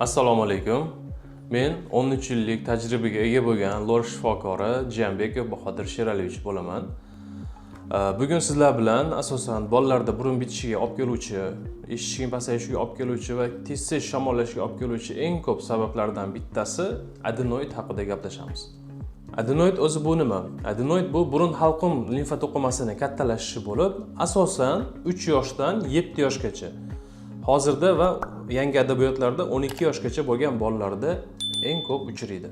Assalomu alaykum. Men 13 yillik tajribaga ega bo'lgan lor shifokori Jambekov Bahodir Sheraliyevich bo'laman. Bugun sizlar bilan asosan bolalarda burun bitishiga olib keluvchi, eshitishning pasayishiga olib keluvchi va tez shamollashga olib keluvchi eng ko'p sabablardan bittasi adenoid haqida gaplashamiz. Adenoid o'zi bu nima? Adenoid bu burun halqum limfa to'qimasining kattalashishi bo'lib, asosan 3 yoshdan 7 yoshgacha. Hozirda va yangi adabiyotlarda 12 yoshgacha bo'lgan bolalarda eng ko'p uchraydi.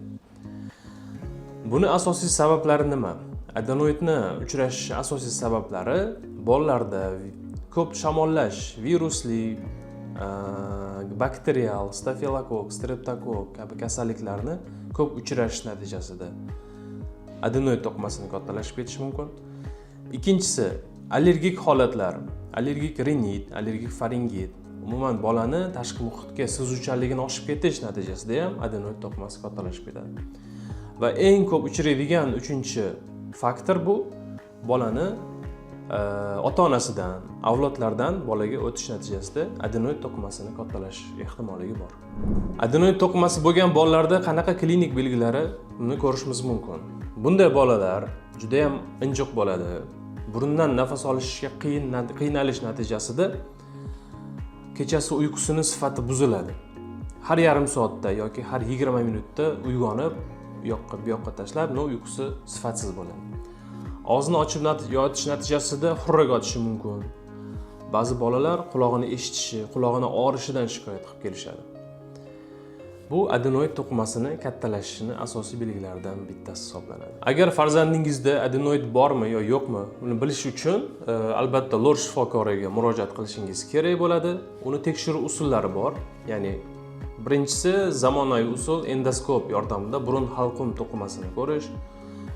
Buni asosiy sabablari nima? Adenoidni uchrashi asosiy sabablari bolalarda ko'p shamollash, virusli, bakterial, stafilokok, streptokok kabi kasalliklarni ko'p uchrash natijasida adenoid to'qimasini kattalashib ketishi mumkin. Ikkinchisi, allergik holatlar, allergik rinit, allergik faringit, umuman bolani tashqi muhitga sezuvchanligini oshib ketish natijasida ham adenoid to'qimasi kattalashib ketadi. Va eng ko'p uchraydigan uchinchi faktor bu bolani ota-onasidan, avlodlardan bolaga o'tish natijasida adenoid to'qimasini kattalash ehtimolligi bor. Adenoid to'qimasi bo'lgan bolalarda qanaqa klinik belgilarini ko'rishimiz mumkin? Bunday bolalar juda ham injiq bo'ladi. Burundan nafas olishga qiynalish natijasida kechasi uyqusining sifati buziladi. Har yarim soatda yoki har 20 minutda uyg'onib, bu yoqqa tashlab, uyqusi sifatsiz bo'ladi. Og'zini ochib yotish natijasida xurrak otishi mumkin. Ba'zi bolalar qulog'ini eshitishi, qulog'ini og'rishidan shikoyat qilib kelishadi. Bu adenoid to'qimasining kattalashishini asosiy belgilaridan bittasi hisoblanadi. Agar farzandingizda adenoid bormi yo yo'qmi, uni bilish uchun albatta lor shifokoriga murojaat qilishingiz kerak bo'ladi. Uni tekshiruv usullari bor. Ya'ni birinchisi zamonaviy usul endoskop yordamida burun halqum to'qimasini ko'rish,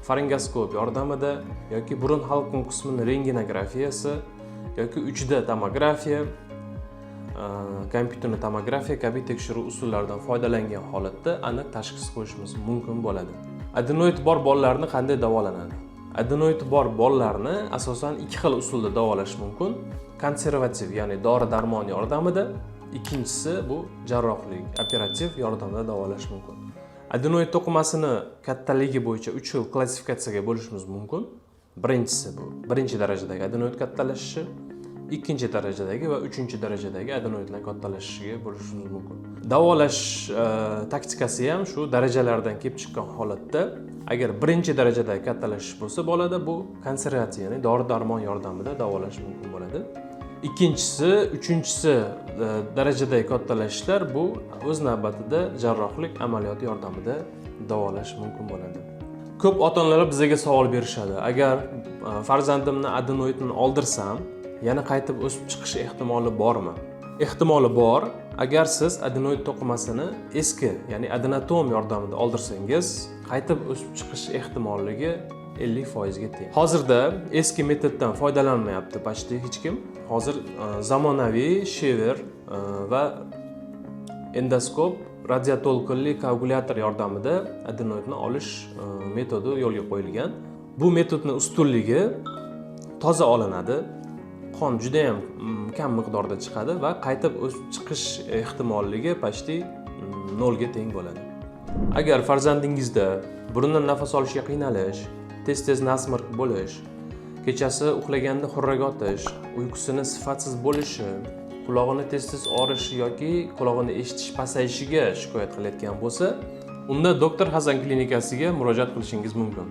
faringoskop yordamida yoki burun halqum qismining rentgenografiyasi yoki 3D tomografiya, kompyuterli tomografiya kabi tekshiruv usullaridan foydalangan holatda aniq tashxis qo'yishimiz mumkin bo'ladi. Adenoid bor bolalarni qanday davolanadi? Adenoid bor bolalarni asosan ikki xil usulda davolash mumkin. Konservativ, ya'ni dori-darmon yordamida, ikkinchisi bu jarrohlik, operativ yordamida davolash mumkin. Adenoid to'qimasini kattaligi bo'yicha 3 xil klassifikatsiyaga bo'lishimiz mumkin. Birinchisi bu birinchi darajadagi adenoid kattalashishi, ikkinchi darajadagi va uchinchi darajadagi adenoidlar kattalashishiga bo'lishimiz mumkin. Davolash taktikasi ham shu darajalardan kelib chiqqan holatda, agar birinchi darajadagi kattalashish bo'lsa bolada, bu konservativ, ya'ni dori-darmon yordamida davolash mumkin bo'ladi. Ikkinchisi, uchinchisi darajadagi kattalashishlar bu o'z navbatida jarrohlik amaliyoti yordamida davolash mumkin bo'ladi. Ko'p ota-onalar bizga savol berishadi. Agar farzandimni adenoidini oldirsam, yana qaytib o'sib chiqish ehtimoli bormi? Ehtimoli bor. Agar siz adenoid to'qimasini eski, ya'ni adenotom yordamida oldirsangiz, qaytib o'sib chiqish ehtimolligi 50% ga teng. Hozirda eski metoddan foydalanmayapti почти hech kim. Hozir zamonaviy shever va endoskop, radioto'lqinli koagulyator yordamida adenoidni olish metodi yo'lga qo'yilgan. Bu metodning ustunligi toza olinadi. Qon juda ham kam miqdorda chiqadi va qaytib o'sib chiqish ehtimolligi почти 0 ga teng bo'ladi. Agar farzandingizda burundan nafas olishga qiynalish, tez nasmir bo'lish, kechasi uxlaganda xurrak otish, uyqusining sifatsiz bo'lishi, qulog'ini tez og'rishi yoki qulog'ini eshitish pasayishiga shikoyat qilayotgan bo'lsa, unda doktor Hasan klinikasiga murojaat qilishingiz mumkin.